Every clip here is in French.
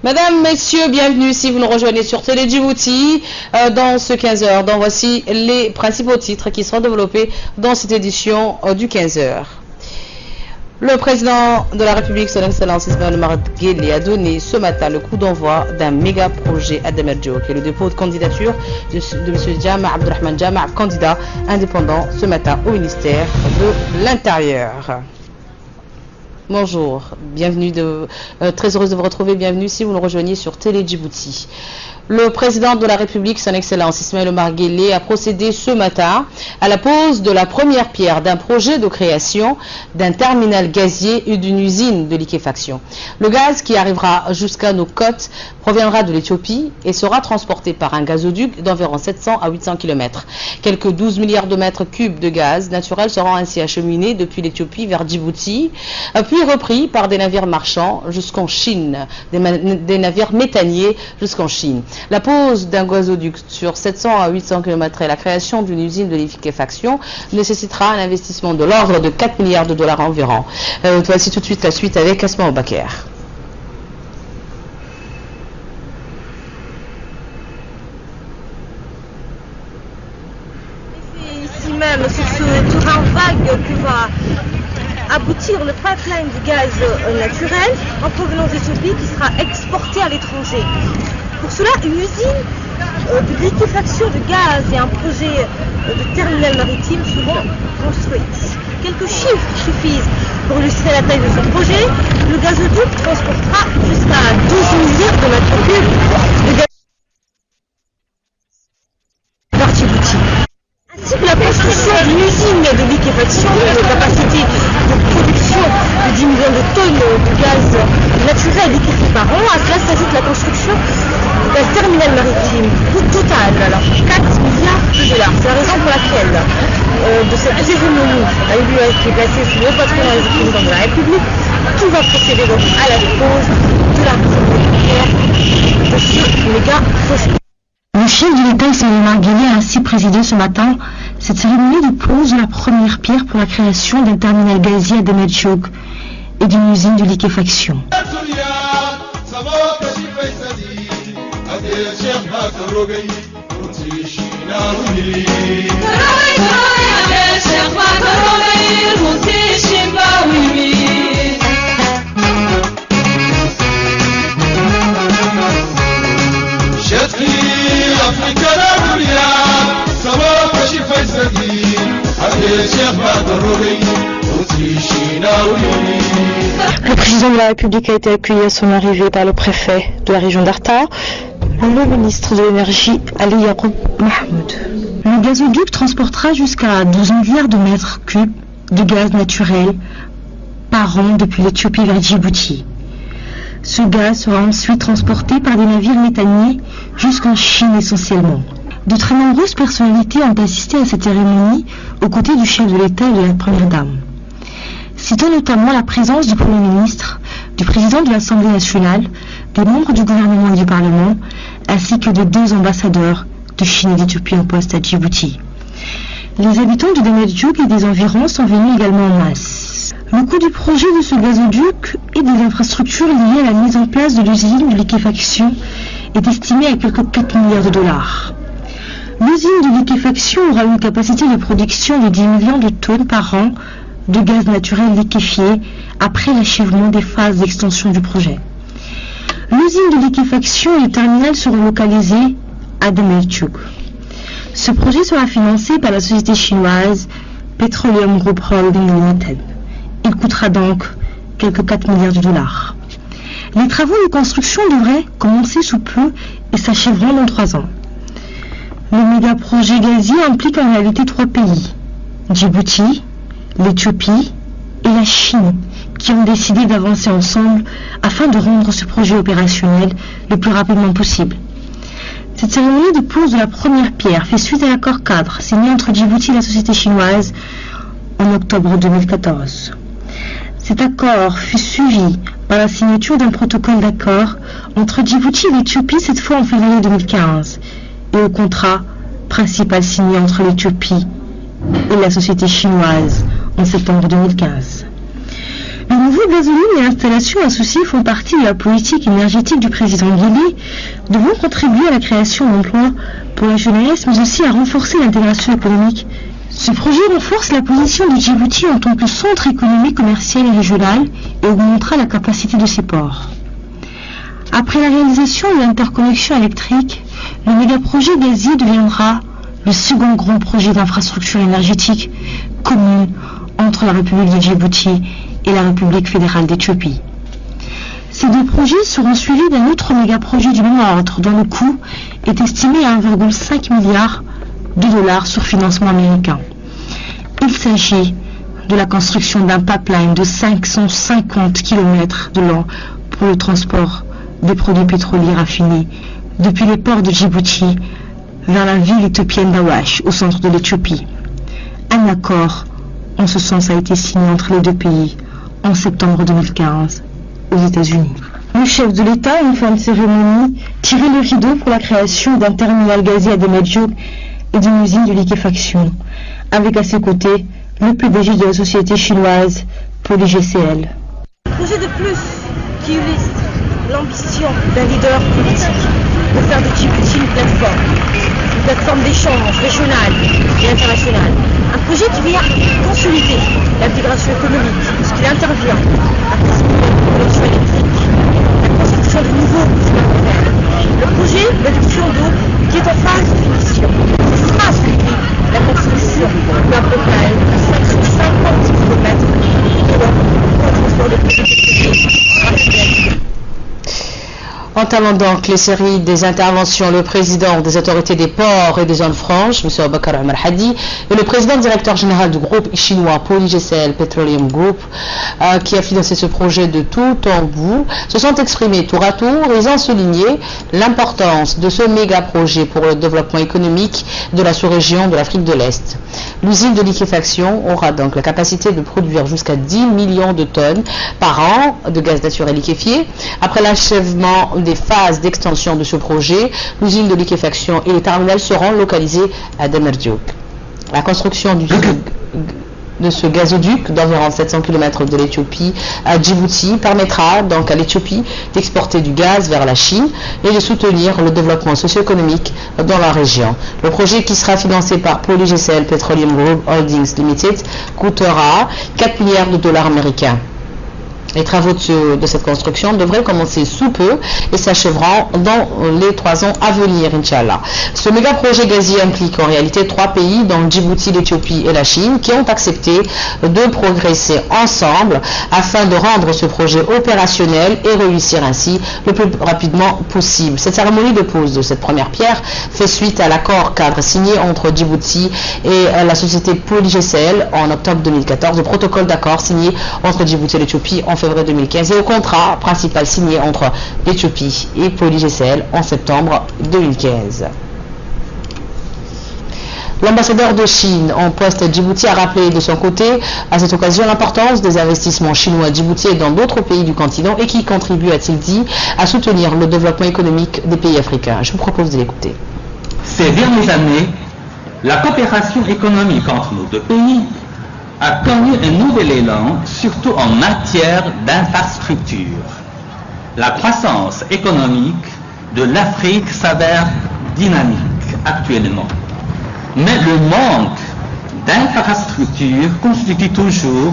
Mesdames, Messieurs, bienvenue si vous nous rejoignez sur Télé Djibouti dans ce 15h. Donc voici les principaux titres qui seront développés dans cette édition du 15h. Le président de la République, son Excellence Ismaël Omar Guelleh, a donné ce matin le coup d'envoi d'un méga projet à Dameldjouk et le dépôt de candidature de M. Jama' Abdurrahman Jama', candidat indépendant ce matin au ministère de l'Intérieur. Bonjour, bienvenue, très heureuse de vous retrouver, bienvenue si vous nous rejoignez sur Télé Djibouti. Le président de la République, son Excellence Ismaël Omar Guelleh, a procédé ce matin à la pose de la première pierre d'un projet de création d'un terminal gazier et d'une usine de liquéfaction. Le gaz qui arrivera jusqu'à nos côtes proviendra de l'Éthiopie et sera transporté par un gazoduc d'environ 700 à 800 km. Quelques 12 milliards de mètres cubes de gaz naturel seront ainsi acheminés depuis l'Éthiopie vers Djibouti, puis repris par des navires marchands jusqu'en Chine, des navires méthaniers jusqu'en Chine. La pose d'un gazoduc sur 700 à 800 km et la création d'une usine de liquéfaction nécessitera un investissement de l'ordre de 4 milliards de dollars environ. Voici tout de suite la suite avec Asma Oubaker. C'est ici même sur ce terrain vague que va aboutir le pipeline de gaz naturel en provenance d'Éthiopie qui sera exporté à l'étranger. Pour cela, une usine de liquéfaction de gaz et un projet de terminal maritime seront construits. Quelques chiffres suffisent pour illustrer la taille de ce projet. Le gazoduc transportera jusqu'à 12 milliards de mètres cubes de gaz vers Djibouti. Ainsi que la construction d'une usine de liquéfaction de capacité de production de 10 millions de tonnes de gaz naturel liquéfié par an. À cela s'ajoute la construction d'un terminal maritime. Coût total, alors 4 milliards de dollars. C'est la raison pour laquelle de cette cérémonie a eu lieu qui est placée sous le patronage du président de la République. Tout va procéder donc à la pose de la première pierre de ce méga projet. Le chef de l'État, Ismaël Omar Guelleh, a ainsi présidé ce matin cette cérémonie de pose de la première pierre pour la création d'un terminal gazier à Dameldjouk et d'une usine de liquéfaction. Le président de la République a été accueilli à son arrivée par le préfet de la région d'Arta, le ministre de l'énergie Ali Yacoub Mahmoud. Le gazoduc transportera jusqu'à 12 milliards de mètres cubes de gaz naturel par an depuis l'Éthiopie vers Djibouti. Ce gaz sera ensuite transporté par des navires méthaniers jusqu'en Chine essentiellement. De très nombreuses personnalités ont assisté à cette cérémonie aux côtés du chef de l'État et de la Première Dame. Citons notamment la présence du Premier ministre, du président de l'Assemblée nationale, des membres du gouvernement et du Parlement, ainsi que de 2 ambassadeurs de Chine et d'Éthiopie en poste à Djibouti. Les habitants de Dameldjouk et des environs sont venus également en masse. Le coût du projet de ce gazoduc et des infrastructures liées à la mise en place de l'usine de liquéfaction est estimé à quelques 4 milliards de dollars. L'usine de liquéfaction aura une capacité de production de 10 millions de tonnes par an de gaz naturel liquéfié après l'achèvement des phases d'extension du projet. L'usine de liquéfaction et le terminal seront localisés à Dameldjouk. Ce projet sera financé par la société chinoise Petroleum Group Holding Limited. Il coûtera donc quelques 4 milliards de dollars. Les travaux de construction devraient commencer sous peu et s'achèveront dans 3 ans. Le méga-projet gazier implique en réalité 3 pays, Djibouti, l'Éthiopie et la Chine, qui ont décidé d'avancer ensemble afin de rendre ce projet opérationnel le plus rapidement possible. Cette cérémonie de pose de la première pierre fait suite à l'accord cadre signé entre Djibouti et la société chinoise en octobre 2014. Cet accord fut suivi par la signature d'un protocole d'accord entre Djibouti et l'Éthiopie, cette fois en février 2015, et au contrat principal signé entre l'Éthiopie et la société chinoise en septembre 2015. Une nouveaux gasolines et installations associées font partie de la politique énergétique du président Guelleh, devront contribuer à la création d'emplois pour la jeunesse, mais aussi à renforcer l'intégration économique. Ce projet renforce la position de Djibouti en tant que centre économique, commercial et régional et augmentera la capacité de ses ports. Après la réalisation de l'interconnexion électrique, le méga-projet gazier deviendra le second grand projet d'infrastructure énergétique commune entre la République de Djibouti et la République fédérale d'Éthiopie. Ces deux projets seront suivis d'un autre méga-projet du même ordre dont le coût est estimé à 1,5 milliard de dollars sur financement américain. Il s'agit de la construction d'un pipeline de 550 km de long pour le transport des produits pétroliers raffinés depuis les ports de Djibouti vers la ville éthiopienne d'Awash au centre de l'Éthiopie. Un accord en ce sens a été signé entre les deux pays en septembre 2015 aux États-Unis. Le chef de l'État, en fin de cérémonie, tirait le rideau pour la création d'un terminal gazier à Demedjouk et d'une usine de liquéfaction, avec à ses côtés le PDG de la société chinoise PolyGCL. Projet de plus qui illustre l'ambition d'un leader politique de faire de Djibouti une plateforme d'échange régionale et internationale. Un projet qui vient consolider l'intégration économique, puisqu'il intervient à connexion électrique, la construction de nouveaux savoir-faire. Le projet d'adduction d'eau qui est en phase de finition. Ce sera suivi la construction d'un bocal de 550 km de long pour le transport de produits. Entamons donc les séries des interventions, le président des autorités des ports et des zones franches, M. Abakar Omar Hadi, et le président directeur général du groupe chinois PolyGCL Petroleum Group, qui a financé ce projet de tout en bout, se sont exprimés tour à tour. Ils ont souligné l'importance de ce méga projet pour le développement économique de la sous-région de l'Afrique de l'Est. L'usine de liquéfaction aura donc la capacité de produire jusqu'à 10 millions de tonnes par an de gaz naturel liquéfié. Après l'achèvement des phases d'extension de ce projet, l'usine de liquéfaction et les terminals seront localisés à Demedjouk. La construction de ce gazoduc d'environ 700 km de l'Éthiopie à Djibouti permettra donc à l'Éthiopie d'exporter du gaz vers la Chine et de soutenir le développement socio-économique dans la région. Le projet, qui sera financé par PolyGCL Petroleum Group Holdings Limited, coûtera 4 milliards de dollars américains. Les travaux de cette construction devraient commencer sous peu et s'achèveront dans les 3 ans à venir, Inch'Allah. Ce méga projet gazier implique en réalité 3 pays, dont Djibouti, l'Éthiopie et la Chine, qui ont accepté de progresser ensemble afin de rendre ce projet opérationnel et réussir ainsi le plus rapidement possible. Cette cérémonie de pose de cette première pierre fait suite à l'accord cadre signé entre Djibouti et la société PolyGCL en octobre 2014, le protocole d'accord signé entre Djibouti et l'Éthiopie en février 2015 et au contrat principal signé entre l'Éthiopie et PolyGCL en septembre 2015. L'ambassadeur de Chine en poste à Djibouti a rappelé de son côté à cette occasion l'importance des investissements chinois à Djibouti et dans d'autres pays du continent et qui contribuent, a-t-il dit, à soutenir le développement économique des pays africains. Je vous propose de l'écouter. Ces dernières années, la coopération économique entre nos deux pays a connu un nouvel élan, surtout en matière d'infrastructure. La croissance économique de l'Afrique s'avère dynamique actuellement. Mais le manque d'infrastructures constitue toujours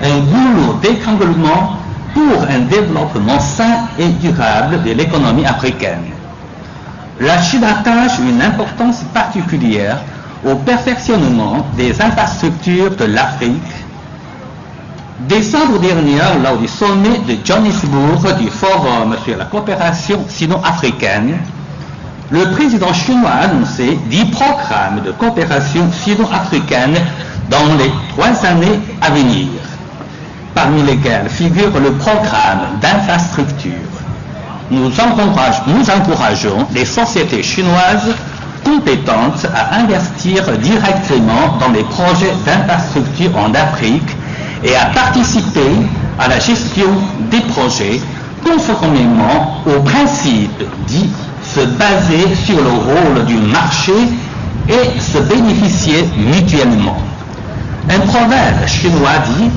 un goulot d'étranglement pour un développement sain et durable de l'économie africaine. La Chine attache une importance particulière au perfectionnement des infrastructures de l'Afrique. Décembre dernier, lors du sommet de Johannesburg du Forum sur la coopération sino-africaine, le président chinois a annoncé 10 programmes de coopération sino-africaine dans les 3 années à venir, parmi lesquels figure le programme d'infrastructure. Nous encourageons les sociétés chinoises compétentes à investir directement dans les projets d'infrastructure en Afrique et à participer à la gestion des projets conformément au principe dit se baser sur le rôle du marché et se bénéficier mutuellement. Un proverbe chinois dit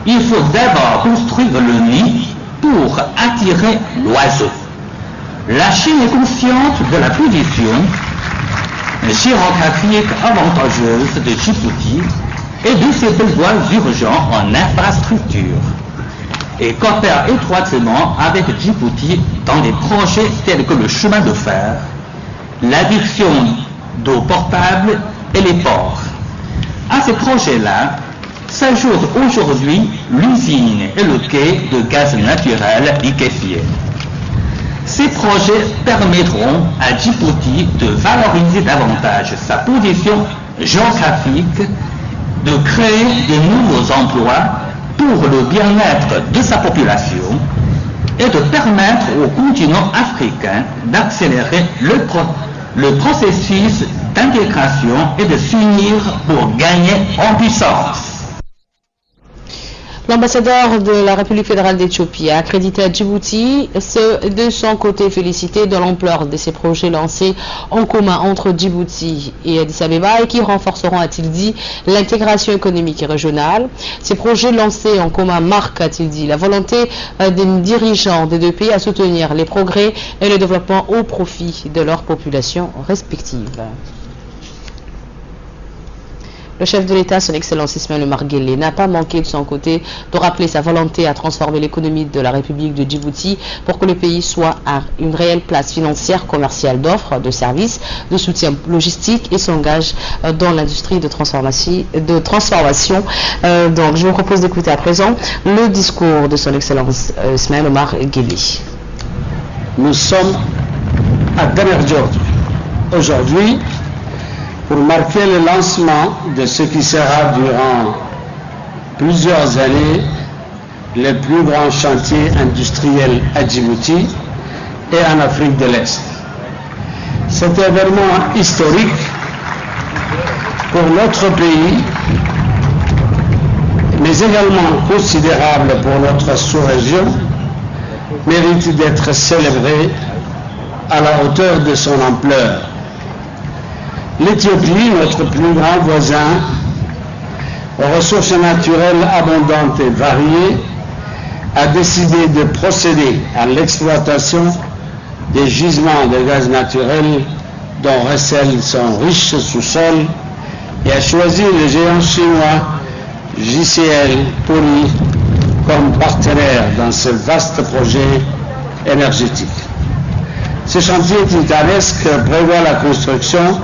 il faut d'abord construire le nid pour attirer l'oiseau. La Chine est consciente de la position géographique avantageuse de Djibouti et de ses besoins urgents en infrastructure et coopère étroitement avec Djibouti dans des projets tels que le chemin de fer, l'adduction d'eau potable et les ports. À ces projets-là s'ajoute aujourd'hui l'usine et le quai de gaz naturel liquéfié. Ces projets permettront à Djibouti de valoriser davantage sa position géographique, de créer de nouveaux emplois pour le bien-être de sa population et de permettre au continent africain d'accélérer le processus d'intégration et de s'unir pour gagner en puissance. L'ambassadeur de la République fédérale d'Éthiopie a accrédité à Djibouti, de son côté félicité de l'ampleur de ces projets lancés en commun entre Djibouti et Addis Abeba et qui renforceront, a-t-il dit, l'intégration économique et régionale. Ces projets lancés en commun marquent, a-t-il dit, la volonté des dirigeants des deux pays à soutenir les progrès et le développement au profit de leurs populations respectives. Le chef de l'État, son Excellence Ismaël Omar Guelleh, n'a pas manqué de son côté de rappeler sa volonté à transformer l'économie de la République de Djibouti pour que le pays soit à une réelle place financière, commerciale, d'offres, de services, de soutien logistique et s'engage dans l'industrie de transformation. Donc, je vous propose d'écouter à présent le discours de son Excellence Ismaël Omar Guelleh. Nous sommes à Damerjord aujourd'hui pour marquer le lancement de ce qui sera durant plusieurs années le plus grand chantier industriel à Djibouti et en Afrique de l'Est. Cet événement historique pour notre pays, mais également considérable pour notre sous-région, mérite d'être célébré à la hauteur de son ampleur. L'Éthiopie, notre plus grand voisin, aux ressources naturelles abondantes et variées, a décidé de procéder à l'exploitation des gisements de gaz naturel dont recèle son riche sous-sol et a choisi le géant chinois JCL Puri comme partenaire dans ce vaste projet énergétique. Ce chantier titanesque prévoit la construction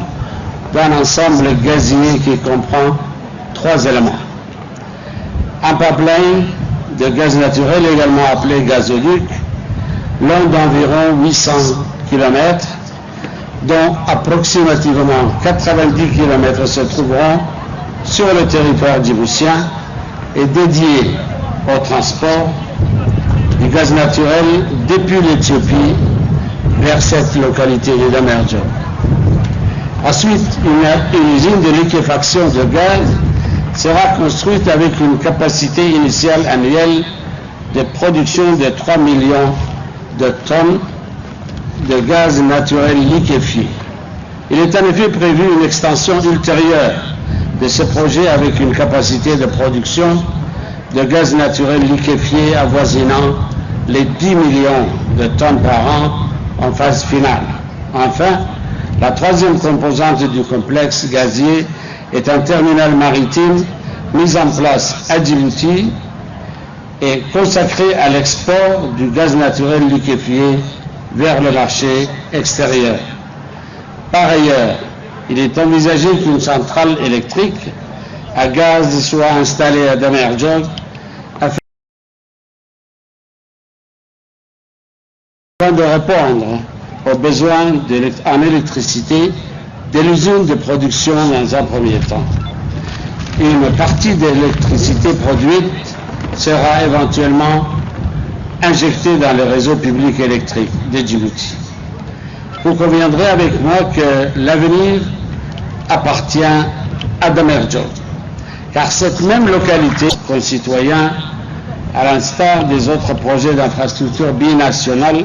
d'un ensemble gazier qui comprend 3 éléments. Un pipeline de gaz naturel, également appelé gazoduc, long d'environ 800 km, dont approximativement 90 km se trouveront sur le territoire djiboutien et dédié au transport du gaz naturel depuis l'Éthiopie vers cette localité de Damerjord. Ensuite, une usine de liquéfaction de gaz sera construite avec une capacité initiale annuelle de production de 3 millions de tonnes de gaz naturel liquéfié. Il est en effet prévu une extension ultérieure de ce projet avec une capacité de production de gaz naturel liquéfié avoisinant les 10 millions de tonnes par an en phase finale. Enfin, la troisième composante du complexe gazier est un terminal maritime mis en place à Djibouti et consacré à l'export du gaz naturel liquéfié vers le marché extérieur. Par ailleurs, il est envisagé qu'une centrale électrique à gaz soit installée à Damerjord afin de répondre aux besoins en électricité de l'usine de production dans un premier temps. Une partie de l'électricité produite sera éventuellement injectée dans le réseau public électrique de Djibouti. Vous conviendrez avec moi que l'avenir appartient à Damerjord, car cette même localité, concitoyens, à l'instar des autres projets d'infrastructure binationale,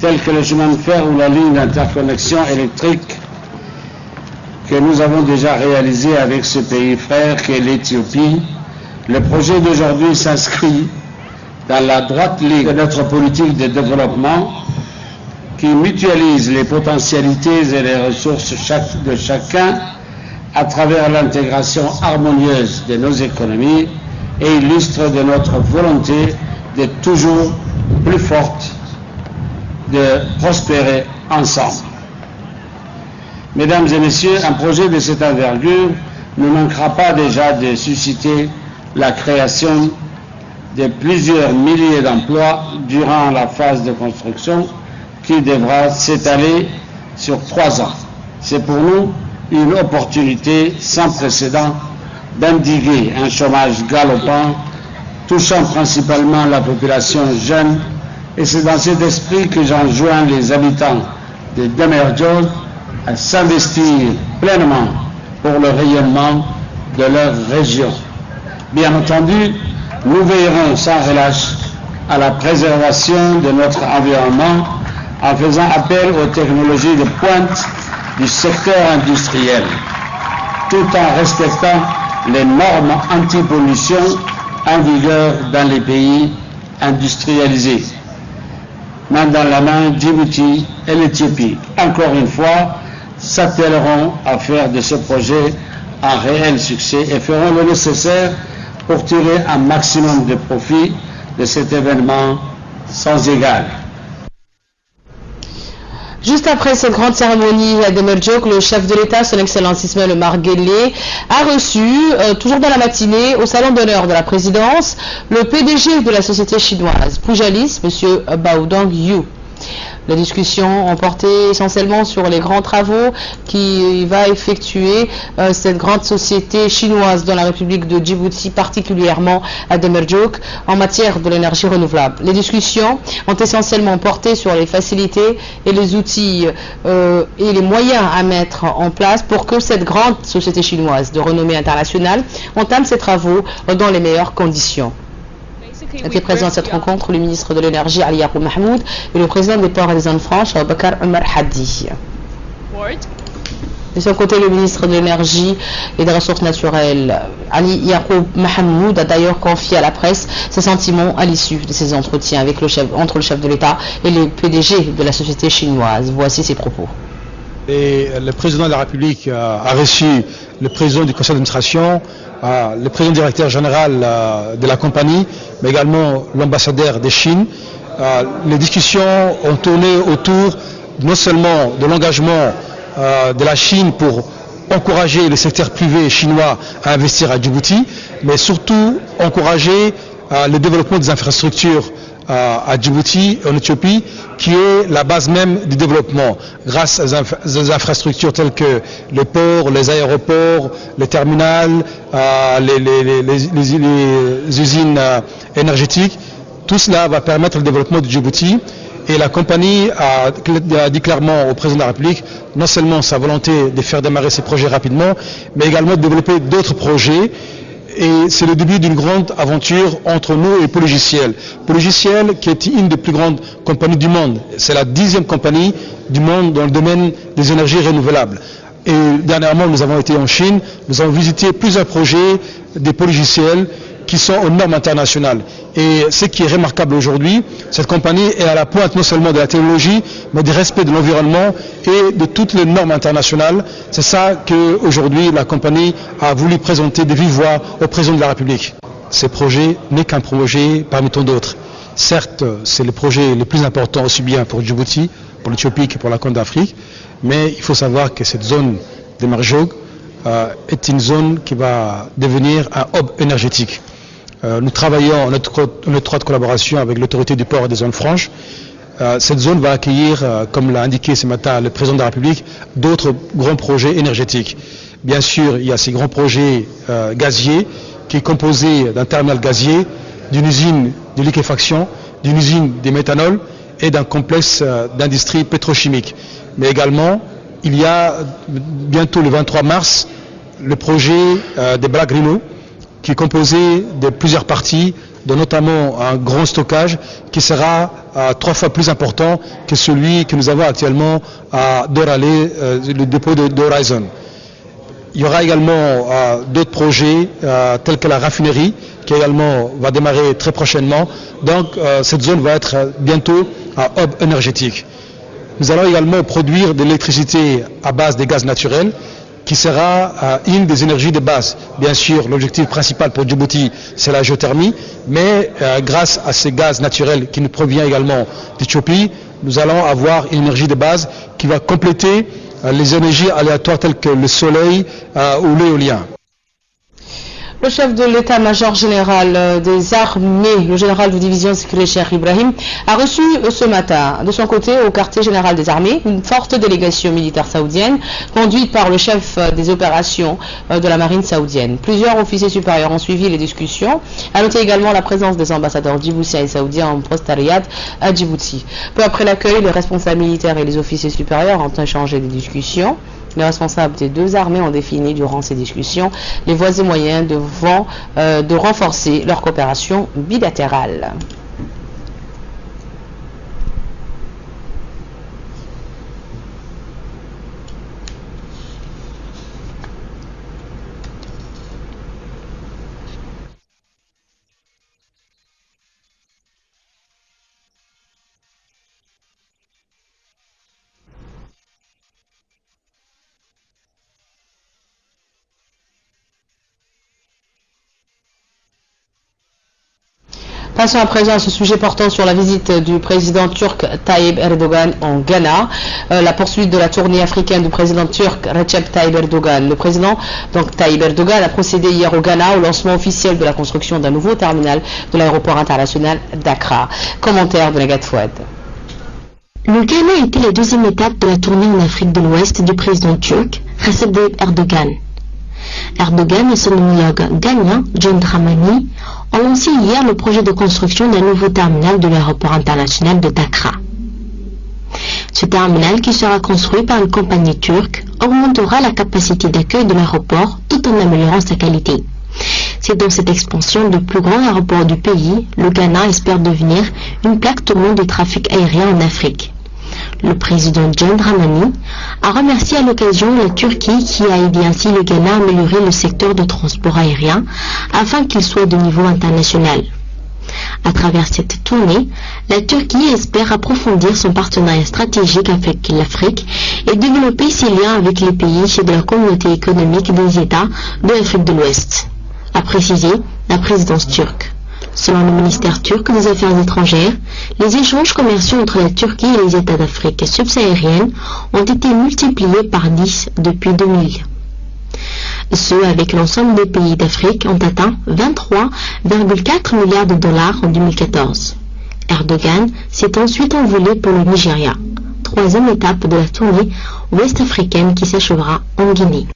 tels que le chemin de fer ou la ligne d'interconnexion électrique que nous avons déjà réalisé avec ce pays frère qu'est l'Éthiopie, Le projet d'aujourd'hui s'inscrit dans la droite ligne de notre politique de développement qui mutualise les potentialités et les ressources de chacun à travers l'intégration harmonieuse de nos économies et illustre de notre volonté d'être toujours plus forte, de prospérer ensemble. Mesdames et messieurs, un projet de cette envergure ne manquera pas déjà de susciter la création de plusieurs milliers d'emplois durant la phase de construction qui devra s'étaler sur 3 ans. C'est pour nous une opportunité sans précédent d'endiguer un chômage galopant touchant principalement la population jeune, et c'est dans cet esprit que j'enjoins les habitants de Demerjok à s'investir pleinement pour le rayonnement de leur région. Bien entendu, nous veillerons sans relâche à la préservation de notre environnement en faisant appel aux technologies de pointe du secteur industriel, tout en respectant les normes anti-pollution en vigueur dans les pays industrialisés. Main dans la main, Djibouti et l'Éthiopie, encore une fois, s'attelleront à faire de ce projet un réel succès et feront le nécessaire pour tirer un maximum de profit de cet événement sans égal. Juste après cette grande cérémonie à Demerjok, le chef de l'État, son Excellence Ismaël Omar Guelleh, a reçu, toujours dans la matinée, au salon d'honneur de la présidence, le PDG de la société chinoise, Pujalis, M. Baodong Yu. Les discussions ont porté essentiellement sur les grands travaux qui va effectuer cette grande société chinoise dans la République de Djibouti, particulièrement à Demerjok, en matière de l'énergie renouvelable. Les discussions ont essentiellement porté sur les facilités et les outils et les moyens à mettre en place pour que cette grande société chinoise de renommée internationale entame ses travaux dans les meilleures conditions. Était présent à cette rencontre le ministre de l'énergie Ali Yaqoub Mahmoud et le président des ports et des zones franches Abakar Omar Hadi. De son côté, le ministre de l'énergie et des ressources naturelles Ali Yaqoub Mahmoud a d'ailleurs confié à la presse ses sentiments à l'issue de ses entretiens avec entre le chef de l'État et le PDG de la société chinoise. Voici ses propos. Et le président de la République a reçu le président du conseil d'administration, le président directeur général de la compagnie, mais également l'ambassadeur de Chine. Les discussions ont tourné autour non seulement de l'engagement de la Chine pour encourager le secteur privé chinois à investir à Djibouti, mais surtout encourager le développement des infrastructures à Djibouti, en Éthiopie, qui est la base même du développement, grâce aux infrastructures telles que les ports, les aéroports, les terminals, les usines énergétiques. Tout cela va permettre le développement de Djibouti. Et la compagnie a dit clairement au président de la République non seulement sa volonté de faire démarrer ces projets rapidement, mais également de développer d'autres projets. Et c'est le début d'une grande aventure entre nous et Polygiciel. Polygiciel qui est une des plus grandes compagnies du monde. C'est la 10e compagnie du monde dans le domaine des énergies renouvelables. Et dernièrement, nous avons été en Chine, nous avons visité plusieurs projets des Polygiciel qui sont aux normes internationales. Et ce qui est remarquable aujourd'hui, cette compagnie est à la pointe non seulement de la technologie, mais du respect de l'environnement et de toutes les normes internationales. C'est ça qu'aujourd'hui la compagnie a voulu présenter de vive voix au président de la République. Ce projet n'est qu'un projet parmi tant d'autres. Certes, c'est le projet le plus important aussi bien pour Djibouti, pour l'Éthiopie que pour la Corne d'Afrique, mais il faut savoir que cette zone de Demerjok est une zone qui va devenir un hub énergétique. Nous travaillons en étroite collaboration avec l'autorité du port et des zones franches. Cette zone va accueillir, comme l'a indiqué ce matin le président de la République, d'autres grands projets énergétiques. Bien sûr, il y a ces grands projets gaziers qui est composé d'un terminal gazier, d'une usine de liquéfaction, d'une usine de méthanol et d'un complexe d'industrie pétrochimique. Mais également, il y a bientôt le 23 mars le projet des Blagrino, qui est composé de plusieurs parties, dont notamment un grand stockage qui sera 3 fois plus important que celui que nous avons actuellement à Doralé, le dépôt d'Horizon. Il y aura également d'autres projets tels que la raffinerie qui également va démarrer très prochainement. Donc cette zone va être bientôt un hub énergétique. Nous allons également produire de l'électricité à base des gaz naturels qui sera une des énergies de base. Bien sûr, l'objectif principal pour Djibouti, c'est la géothermie, mais grâce à ces gaz naturels qui nous proviennent également d'Éthiopie, nous allons avoir une énergie de base qui va compléter les énergies aléatoires telles que le soleil ou l'éolien. Le chef de l'état-major général des armées, le général de division sécurité Cheikh Ibrahim, a reçu ce matin, de son côté, au quartier général des armées, une forte délégation militaire saoudienne, conduite par le chef des opérations de la marine saoudienne. Plusieurs officiers supérieurs ont suivi les discussions. À noter également la présence des ambassadeurs djiboutiens et saoudiens en postariat à Djibouti. Peu après l'accueil, les responsables militaires et les officiers supérieurs ont échangé des discussions. Les responsables des deux armées ont défini durant ces discussions les voies et moyens de renforcer leur coopération bilatérale. Passons à présent à ce sujet portant sur la visite du président turc Tayyip Erdogan en Ghana, la poursuite de la tournée africaine du président turc Recep Tayyip Erdogan. Le président Tayyip Erdogan a procédé hier au Ghana au lancement officiel de la construction d'un nouveau terminal de l'aéroport international d'Accra. Commentaire de Negat Fouad. Le Ghana était la deuxième étape de la tournée en Afrique de l'Ouest du président turc Recep Tayyip Erdogan. Erdogan et son homologue ghanéen John Dramani ont lancé hier le projet de construction d'un nouveau terminal de l'aéroport international de Dakar. Ce terminal, qui sera construit par une compagnie turque, augmentera la capacité d'accueil de l'aéroport tout en améliorant sa qualité. C'est dans cette expansion du plus grand aéroport du pays, le Ghana espère devenir une plaque tournante du trafic aérien en Afrique. Le président John Dramani a remercié à l'occasion la Turquie qui a aidé ainsi le Ghana à améliorer le secteur de transport aérien afin qu'il soit de niveau international. À travers cette tournée, la Turquie espère approfondir son partenariat stratégique avec l'Afrique et développer ses liens avec les pays de la communauté économique des États de l'Afrique de l'Ouest, a précisé la présidence turque. Selon le ministère turc des Affaires étrangères, les échanges commerciaux entre la Turquie et les États d'Afrique subsaharienne ont été multipliés par 10 depuis 2000. Ceux avec l'ensemble des pays d'Afrique ont atteint 23,4 milliards de dollars en 2014. Erdogan s'est ensuite envolé pour le Nigeria, troisième étape de la tournée ouest-africaine qui s'achèvera en Guinée.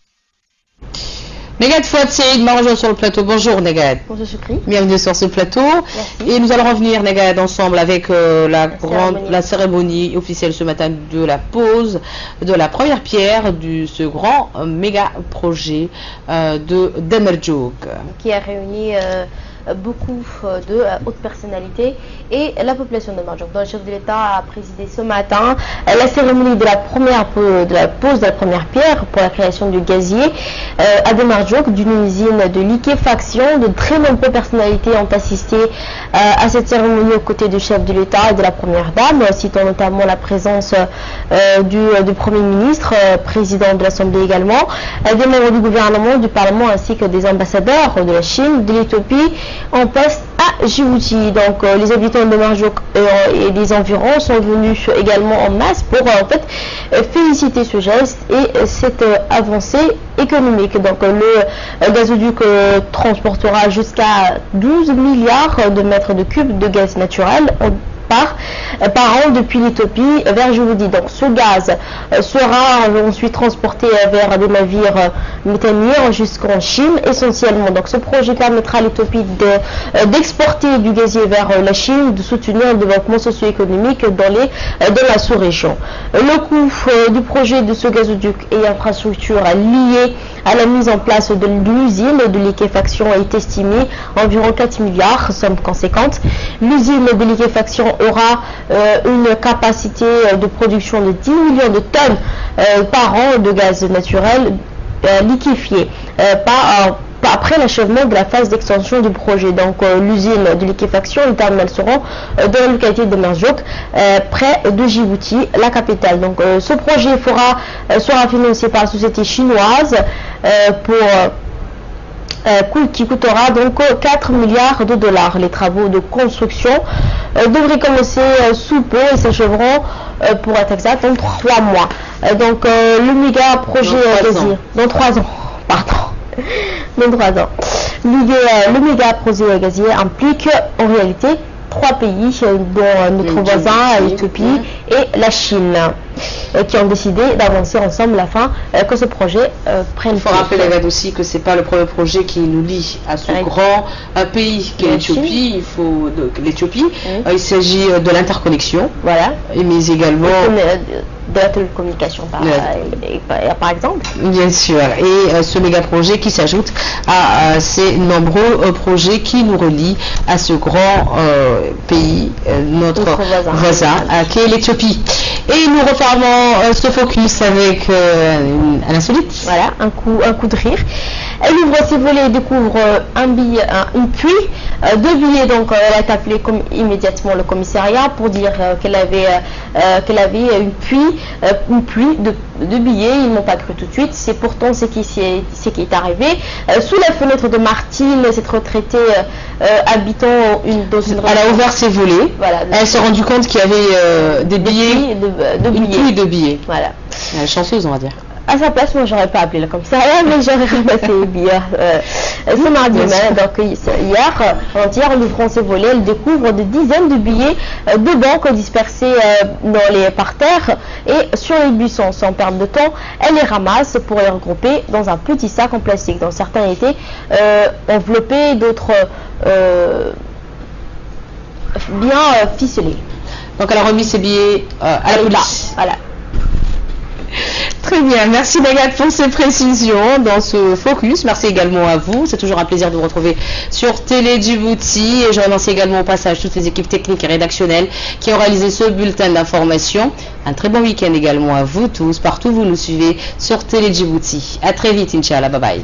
Negat Fouad Saïd m'a rejoint sur le plateau. Bonjour Negat. Bonjour Choukri. Bienvenue sur ce plateau. Merci. Et nous allons revenir Negat ensemble avec la cérémonie officielle ce matin de la pose de la première pierre de ce grand méga projet de Demerjouk. Qui a réuni beaucoup de hautes personnalités et la population de Demerjouk. Le chef de l'État a présidé ce matin la cérémonie de la pose de la première pierre pour la création du gazier à Demerjouk, d'une usine de liquéfaction. De très nombreuses personnalités ont assisté à cette cérémonie aux côtés du chef de l'État et de la première dame, citant notamment la présence du Premier ministre, président de l'Assemblée également, des membres du gouvernement, du Parlement ainsi que des ambassadeurs de la Chine, de l'Éthiopie en poste à Djibouti. Donc les habitants de Demerjouk et des environs sont venus également en masse pour féliciter ce geste et cette avancée économique. Donc le gazoduc transportera jusqu'à 12 milliards de mètres de cubes de gaz naturel par an depuis l'Éthiopie vers Djibouti. Donc ce gaz sera ensuite transporté vers des navires méthaniers jusqu'en Chine essentiellement. Donc ce projet permettra à l'Éthiopie d'exporter du gazier vers la Chine, de soutenir le développement socio-économique dans la sous-région. Le coût du projet de ce gazoduc et infrastructure liée à la mise en place de l'usine de liquéfaction est estimé à environ 4 milliards, somme conséquente. L'usine de liquéfaction aura une capacité de production de 10 millions de tonnes par an de gaz naturel liquéfié après l'achèvement de la phase d'extension du projet. Donc l'usine de liquéfaction et le terminal seront dans la localité de Merzouq, près de Djibouti, la capitale. Donc ce projet sera financé par la société chinoise qui coûtera donc 4 milliards de dollars. Les travaux de construction devraient commencer sous peu et s'achèveront, pour être exact, en 3 mois. Donc le méga projet gazier, dans 3 ans, pardon. Dans 3 ans. Le méga projet gazier implique en réalité 3 pays, dont notre voisin, l'Éthiopie et la Chine, qui ont décidé d'avancer ensemble afin que ce projet prenne. Il faut rappeler aussi que c'est pas le premier projet qui nous lie à ce grand pays qu'est l'Éthiopie. L'Éthiopie. Il s'agit de l'interconnexion. Voilà. Mais également de la télécommunication par exemple. Bien sûr, et ce méga projet qui s'ajoute à ces nombreux projets qui nous relient à ce grand pays, notre voisin qui est l'Éthiopie. Et nous refermons ce focus avec un insolite. Voilà, un coup de rire. Elle ouvre ses volets et découvre une pluie de billets. Donc elle a appelé immédiatement le commissariat pour dire qu'elle avait une pluie de billets. Ils n'ont pas cru tout de suite. C'est pourtant ce qui est arrivé. Sous la fenêtre de Martine, cette retraitée habitant dans une... Elle a ouvert ses volets. Voilà, elle s'est rendue compte qu'il y avait des billets, une pluie de billets. Voilà. Chanceuse, on va dire. À sa place, moi j'aurais pas appelé le commissariat, mais j'aurais ramassé les billets. Ce mardi même, donc hier, en ouvrant ses volets, elle découvre des dizaines de billets de banque dispersés dans les parterres et sur les buissons. Sans perdre de temps, elle les ramasse pour les regrouper dans un petit sac en plastique. Dont certains étaient enveloppés, d'autres bien ficelés. Donc elle a remis ses billets à la police. Voilà. Très bien, merci Nagat pour ces précisions dans ce focus. Merci également à vous, c'est toujours un plaisir de vous retrouver sur Télé Djibouti. Et je remercie également au passage toutes les équipes techniques et rédactionnelles qui ont réalisé ce bulletin d'information. Un très bon week-end également à vous tous, partout où vous nous suivez sur Télé Djibouti. A très vite, Inch'Allah, bye bye.